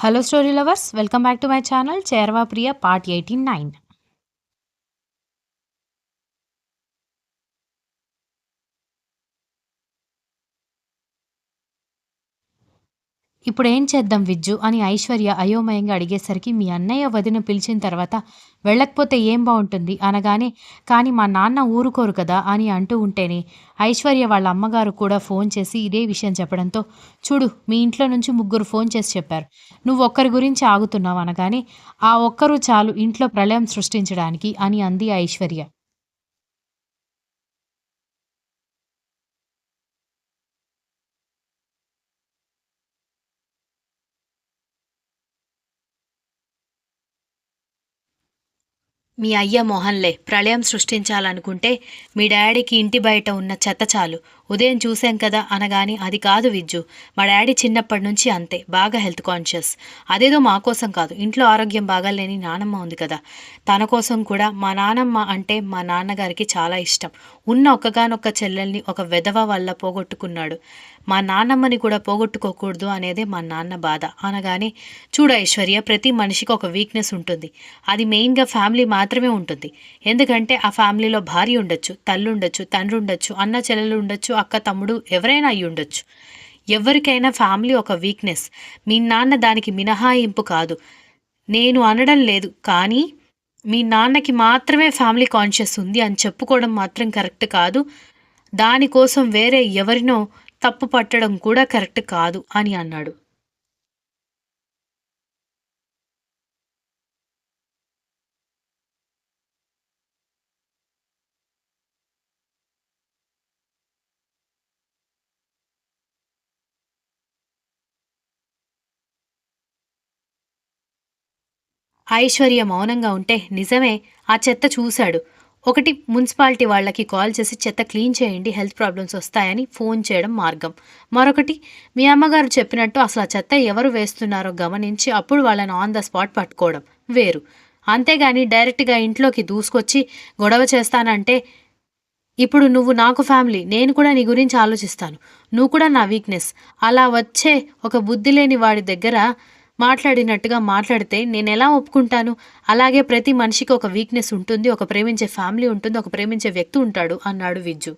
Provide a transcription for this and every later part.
Hello, story lovers. Welcome back to my channel, Cherva Priya, part 89. ఇప్పుడేం చేద్దాం విజ్జు అని ఐశ్వర్య అయోమయంగా అడిగేసరికి మీ అన్నయ్య వదిన పిలిచిన తర్వాత వెళ్ళకపోతే ఏం బాగుంటుంది అనగానే కానీ మా నాన్న ఊరుకోరు కదా అని అంటూ ఉంటేనే ఐశ్వర్య వాళ్ళ అమ్మగారు కూడా ఫోన్ చేసి ఇదే విషయం చెప్పడంతో చూడు మీ ఇంట్లో నుంచి ముగ్గురు ఫోన్ చేసి చెప్పారు నువ్వు ఒక్కరి గురించి ఆగుతున్నావు అనగానే ఆ ఒక్కరు చాలు ఇంట్లో ప్రళయం సృష్టించడానికి అని అంది ఐశ్వర్య. మీ అయ్య మొహంలే ప్రళయం సృష్టించాలనుకుంటే మీ డాడీకి ఇంటి బయట ఉన్న చెత్త చాలు ఉదయం చూశాం కదా అనగాని అది కాదు విజ్జు మా డాడీ చిన్నప్పటి నుంచి అంతే బాగా హెల్త్ కాన్షియస్ అదేదో మా కోసం కాదు ఇంట్లో ఆరోగ్యం బాగాలేని నానమ్మ ఉంది కదా తన కోసం కూడా మా నానమ్మ అంటే మా నాన్నగారికి చాలా ఇష్టం ఉన్న ఒక్కగానొక్క చెల్లెల్ని ఒక వెధవ వల్ల పోగొట్టుకున్నాడు మా నాన్నమ్మని కూడా పోగొట్టుకోకూడదు అనేదే మా నాన్న బాధ అనగానే చూడు ఐశ్వర్య ప్రతి మనిషికి ఒక వీక్నెస్ ఉంటుంది అది మెయిన్గా ఫ్యామిలీ మాత్రమే ఉంటుంది ఎందుకంటే ఆ ఫ్యామిలీలో భార్య ఉండొచ్చు తల్లి ఉండొచ్చు తండ్రి ఉండొచ్చు అన్న చెల్లెలు ఉండొచ్చు అక్క తమ్ముడు ఎవరైనా అయి ఉండొచ్చు ఎవరికైనా ఫ్యామిలీ ఒక వీక్నెస్ మీ నాన్న దానికి మినహాయింపు కాదు నేను అనడం లేదు కానీ మీ నాన్నకి మాత్రమే ఫ్యామిలీ కాన్షియస్ ఉంది అని చెప్పుకోవడం మాత్రం కరెక్ట్ కాదు దానికోసం వేరే ఎవరినో తప్పు పట్టడం కూడా కరెక్ట్ కాదు అని అన్నాడు. ఐశ్వర్య మౌనంగా ఉంటే నిజమే ఆ చెత్త చూశాడు. ఒకటి మున్సిపాలిటీ వాళ్ళకి కాల్ చేసి చెత్త క్లీన్ చేయండి హెల్త్ ప్రాబ్లమ్స్ వస్తాయని ఫోన్ చేయడం మార్గం. మరొకటి మీ అమ్మగారు చెప్పినట్టు అసలు ఆ చెత్త ఎవరు వేస్తున్నారో గమనించి అప్పుడు వాళ్ళని ఆన్ ద స్పాట్ పట్టుకోవడం వేరు. అంతేగాని డైరెక్ట్గా ఇంట్లోకి దూసుకొచ్చి గొడవ చేస్తానంటే ఇప్పుడు నువ్వు నాకు ఫ్యామిలీ నేను కూడా నీ గురించి ఆలోచిస్తాను నువ్వు కూడా నా వీక్నెస్ అలా వచ్చే ఒక బుద్ధి లేని వాడి దగ్గర మాట్లాడినట్టుగా మాట్లాడితే నేను ఎలా ఒప్పుకుంటాను అలాగే ప్రతి మనిషికి ఒక వీక్నెస్ ఉంటుంది ఒక ప్రేమించే ఫ్యామిలీ ఉంటుంది ఒక ప్రేమించే వ్యక్తి ఉంటాడు అన్నాడు విజ్జు.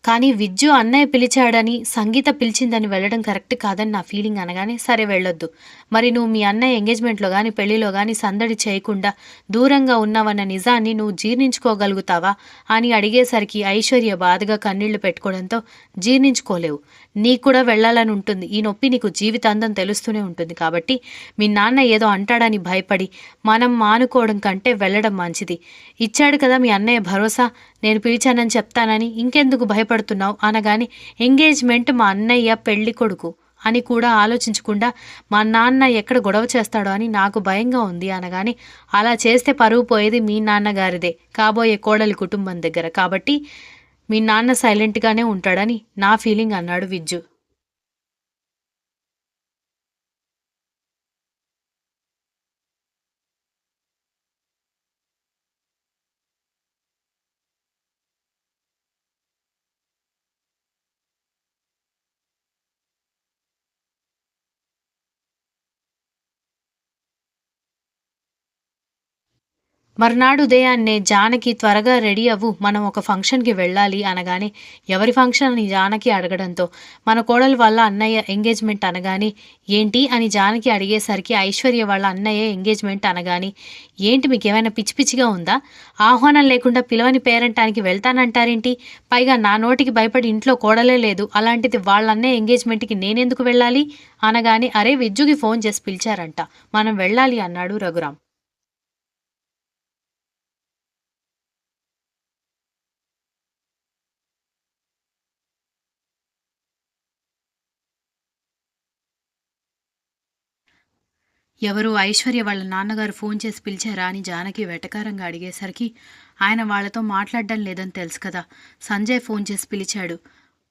కానీ విజ్జు అన్నయ్య పిలిచాడని సంగీత పిలిచిందని వెళ్ళడం కరెక్ట్ కాదని నా ఫీలింగ్ అనగానే సరే వెళ్ళొద్దు మరి నువ్వు మీ అన్నయ్య ఎంగేజ్మెంట్లో కానీ పెళ్లిలో కానీ సందడి చేయకుండా దూరంగా ఉన్నావన్న నిజాన్ని నువ్వు జీర్ణించుకోగలుగుతావా అని అడిగేసరికి ఐశ్వర్య బాధగా కన్నీళ్లు పెట్టుకోవడంతో జీర్ణించుకోలేవు నీకు కూడా వెళ్ళాలని ఉంటుంది ఈ నొప్పి నీకు జీవితాంతం తెలుస్తూనే ఉంటుంది కాబట్టి మీ నాన్న ఏదో అంటాడని భయపడి మనం మానుకోవడం కంటే వెళ్ళడం మంచిది ఇచ్చాడు కదా మీ అన్నయ్య భరోసా నేను పిలిచానని చెప్తానని ఇంకెందుకు భయపడుతున్నావు అనగాని ఎంగేజ్మెంట్ మా అన్నయ్య పెళ్లి కొడుకు అని కూడా ఆలోచించకుండా మా నాన్న ఎక్కడ గొడవ చేస్తాడో అని నాకు భయంగా ఉంది అనగాని అలా చేస్తే పరువు పోయేది మీ నాన్నగారిదే కాబోయే కోడలి కుటుంబం దగ్గర కాబట్టి మీ నాన్న సైలెంట్గానే ఉంటాడని నా ఫీలింగ్ అన్నాడు విజ్జు. మర్నాడు ఉదయాన్నే జానకి త్వరగా రెడీ అవ్వు మనం ఒక ఫంక్షన్కి వెళ్ళాలి అనగానే ఎవరి ఫంక్షన్ అని జానకి అడగడంతో మన కోడలు వాళ్ళ అన్నయ్య ఎంగేజ్మెంట్ అనగానే ఏంటి అని జానకి అడిగేసరికి ఐశ్వర్య వాళ్ళ అన్నయ్య ఎంగేజ్మెంట్ అనగాని ఏంటి మీకు ఏమైనా పిచ్చి పిచ్చిగా ఉందా ఆహ్వానం లేకుండా పిలవని పేరంటానికి వెళ్తానంటారేంటి పైగా నా నోటికి భయపడి ఇంట్లో కోడలే లేదు అలాంటిది వాళ్ళ అన్నయ్య ఎంగేజ్మెంట్కి నేనెందుకు వెళ్ళాలి అనగానే అరే విజ్జుకి ఫోన్ చేసి పిలిచారంట మనం వెళ్ళాలి అన్నాడు రఘురాం. ఎవరు ఐశ్వర్య వాళ్ళ నాన్నగారు ఫోన్ చేసి పిలిచారా అని జానకి వెటకారంగా అడిగేసరికి ఆయన వాళ్లతో మాట్లాడడం లేదని తెలుసు కదా సంజయ్ ఫోన్ చేసి పిలిచాడు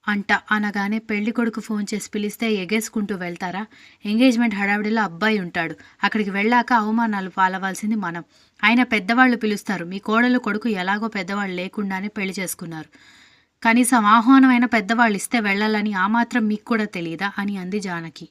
అంట అనగానే పెళ్లి కొడుకు ఫోన్ చేసి పిలిస్తే ఎగేసుకుంటూ వెళ్తారా? ఎంగేజ్మెంట్ హడావిడిలో అబ్బాయి ఉంటాడు. అక్కడికి వెళ్ళాక అవమానాలు పాలవాల్సింది మనం. ఆయన పెద్దవాళ్ళు పిలుస్తారు. మీ కోడలు కొడుకు ఎలాగో పెద్దవాళ్ళు లేకుండానే పెళ్లి చేసుకున్నారు. కనీసం ఆహ్వానమైన పెద్దవాళ్ళు ఇస్తే వెళ్ళాలని ఆ మాత్రం మీకు కూడా తెలియదా అని అంది జానకి.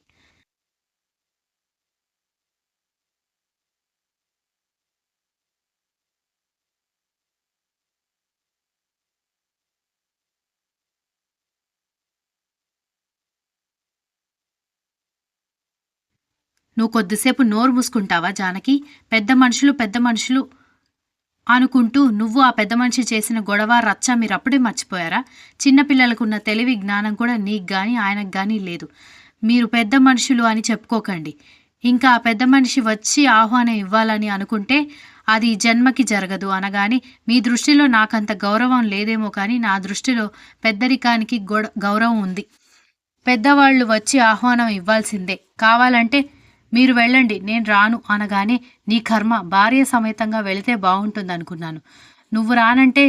నువ్వు కొద్దిసేపు నోరు మూసుకుంటావా జానకి? పెద్ద మనుషులు పెద్ద మనుషులు అనుకుంటూ నువ్వు ఆ పెద్ద మనిషి చేసిన గొడవ రచ్చ మీరప్పుడే మర్చిపోయారా? చిన్నపిల్లలకున్న తెలివి జ్ఞానం కూడా నీకు గాని ఆయనకు గాని లేదు. మీరు పెద్ద మనుషులు అని చెప్పుకోకండి. ఇంకా ఆ పెద్ద మనిషి వచ్చి ఆహ్వానం ఇవ్వాలని అనుకుంటే అది జన్మకి జరగదు అనగానే మీ దృష్టిలో నాకంత గౌరవం లేదేమో కానీ నా దృష్టిలో పెద్దరికానికి గౌరవం ఉంది. పెద్దవాళ్ళు వచ్చి ఆహ్వానం ఇవ్వాల్సిందే. కావాలంటే మీరు వెళ్ళండి, నేను రాను అనగానే నీ కర్మ, భార్య సమేతంగా వెళితే బాగుంటుందనుకున్నాను. నువ్వు రానంటే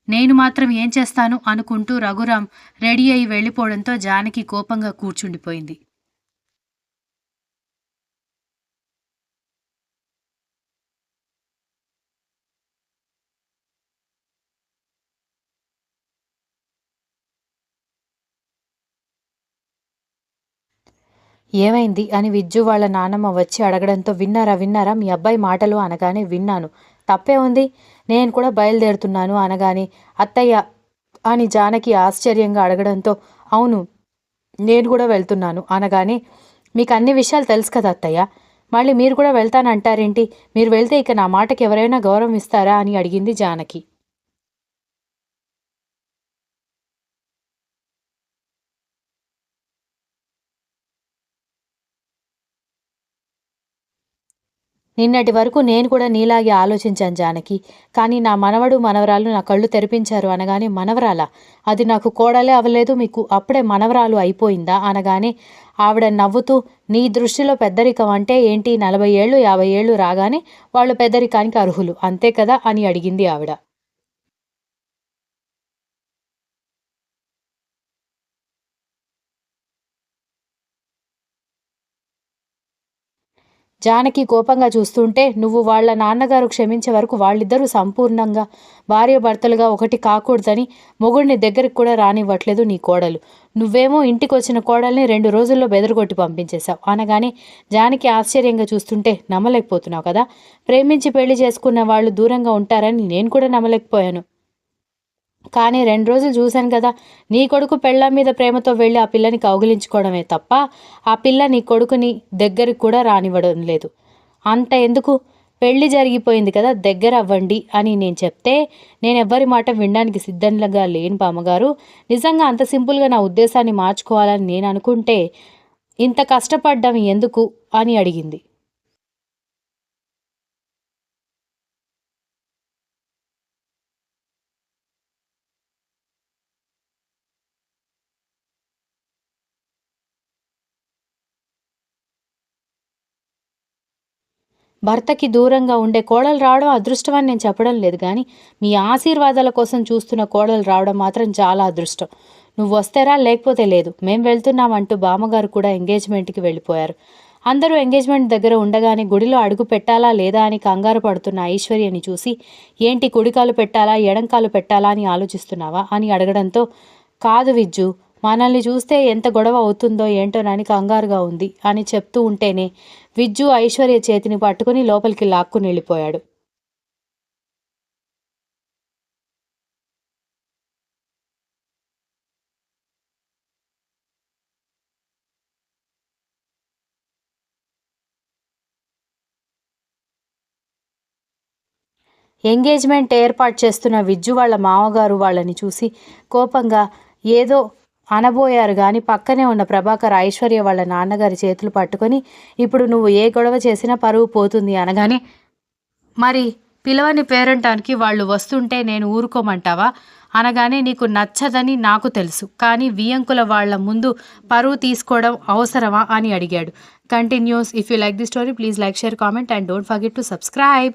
నేను మాత్రం ఏం చేస్తాను అనుకుంటూ రఘురాం రెడీ అయి వెళ్ళిపోవడంతో జానకి కోపంగా కూర్చుండిపోయింది. ఏమైంది అని విజ్జు వాళ్ళ నాన్నమ్మ వచ్చి అడగడంతో విన్నారా మీ అబ్బాయి మాటలు అనగానే విన్నాను. తప్పే ఉంది, నేను కూడా బయలుదేరుతున్నాను అనగానే అత్తయ్య అని జానకి ఆశ్చర్యంగా అడగడంతో అవును నేను కూడా వెళ్తున్నాను అనగానే మీకు అన్ని విషయాలు తెలుసు కదా అత్తయ్య, మళ్ళీ మీరు కూడా వెళ్తానంటారేంటి? మీరు వెళ్తే ఇక నా మాటకి ఎవరైనా గౌరవం ఇస్తారా అని అడిగింది జానకి. నిన్నటి వరకు నేను కూడా నీలాగే ఆలోచించాను జానకి. కానీ నా మనవడు మనవరాలు నా కళ్ళు తెరిపించారు అనగానే మనవరాలా? అది నాకు కోడలే అవ్వలేదు, మీకు అప్పుడే మనవరాలు అయిపోయిందా అనగానే ఆవిడ నవ్వుతూ నీ దృష్టిలో పెద్దరికం అంటే ఏంటి? 40 ఏళ్ళు 50 ఏళ్ళు రాగానే వాళ్ళు పెద్దరికానికి అర్హులు అంతే కదా అని అడిగింది ఆవిడ. జానకి కోపంగా చూస్తుంటే నువ్వు వాళ్ళ నాన్నగారు క్షమించే వరకు వాళ్ళిద్దరూ సంపూర్ణంగా భార్యాభర్తలుగా ఒకటి కాకూడదని మొగుడిని దగ్గరికి కూడా రానివ్వట్లేదు నీ కోడలు. నువ్వేమో ఇంటికొచ్చిన కోడల్ని 2 రోజుల్లో బెదరగొట్టి పంపించేశావు అనగానే జానకి ఆశ్చర్యంగా చూస్తుంటే నమ్మలేకపోతున్నావు కదా? ప్రేమించి పెళ్లి చేసుకున్న వాళ్ళు దూరంగా ఉంటారని నేను కూడా నమ్మలేకపోయాను. కానీ 2 రోజులు చూశాను కదా, నీ కొడుకు పెళ్ళాం మీద ప్రేమతో వెళ్ళి ఆ పిల్లని కౌగిలించుకోవడమే తప్ప ఆ పిల్ల నీ కొడుకుని దగ్గరికి కూడా రానివ్వడం లేదు. అంత ఎందుకు, పెళ్లి జరిగిపోయింది కదా దగ్గర అవ్వండి అని నేను చెప్తే నేనెవ్వరి మాట వినడానికి సిద్ధంగా లేను బామ్మగారు. నిజంగా అంత సింపుల్గా నా ఉద్దేశాన్ని మార్చుకోవాలని నేను అనుకుంటే ఇంత కష్టపడ్డం ఎందుకు అని అడిగింది. భర్తకి దూరంగా ఉండే కోడలు రావడం అదృష్టం అని నేను చెప్పడం లేదు కానీ మీ ఆశీర్వాదాల కోసం చూస్తున్న కోడలు రావడం మాత్రం చాలా అదృష్టం. నువ్వు వస్తేరా లేకపోతే లేదు, మేం వెళ్తున్నామంటూ బామ్మగారు కూడా ఎంగేజ్మెంట్కి వెళ్ళిపోయారు. అందరూ ఎంగేజ్మెంట్ దగ్గర ఉండగానే గుడిలో అడుగు పెట్టాలా లేదా అని కంగారు పడుతున్న ఐశ్వర్యని చూసి ఏంటి కుడికాలు పెట్టాలా ఎడంకాలు పెట్టాలా అని ఆలోచిస్తున్నావా అని అడగడంతో కాదు విజ్జు, మనల్ని చూస్తే ఎంత గొడవ అవుతుందో ఏంటోనని కంగారుగా ఉంది అని చెప్తూ ఉంటేనే విజ్జు ఐశ్వర్య చేతిని పట్టుకుని లోపలికి లాక్కుని వెళ్ళిపోయాడు. ఎంగేజ్మెంట్ ఏర్పాటు చేస్తున్న విజ్జు వాళ్ళ మామగారు వాళ్ళని చూసి కోపంగా ఏదో అనబోయారు కానీ పక్కనే ఉన్న ప్రభాకర్ ఐశ్వర్య వాళ్ళ నాన్నగారి చేతులు పట్టుకొని ఇప్పుడు నువ్వు ఏ గొడవ చేసినా పరువు పోతుంది అనగానే మరి పిలవని పేరంటానికి వాళ్ళు వస్తుంటే నేను ఊరుకోమంటావా అనగానే నీకు నచ్చదని నాకు తెలుసు కానీ వియంకుల వాళ్ళ ముందు పరువు తీసుకోవడం అవసరమా అని అడిగాడు. Continuous. If you like the story please like share comment and don't forget to subscribe.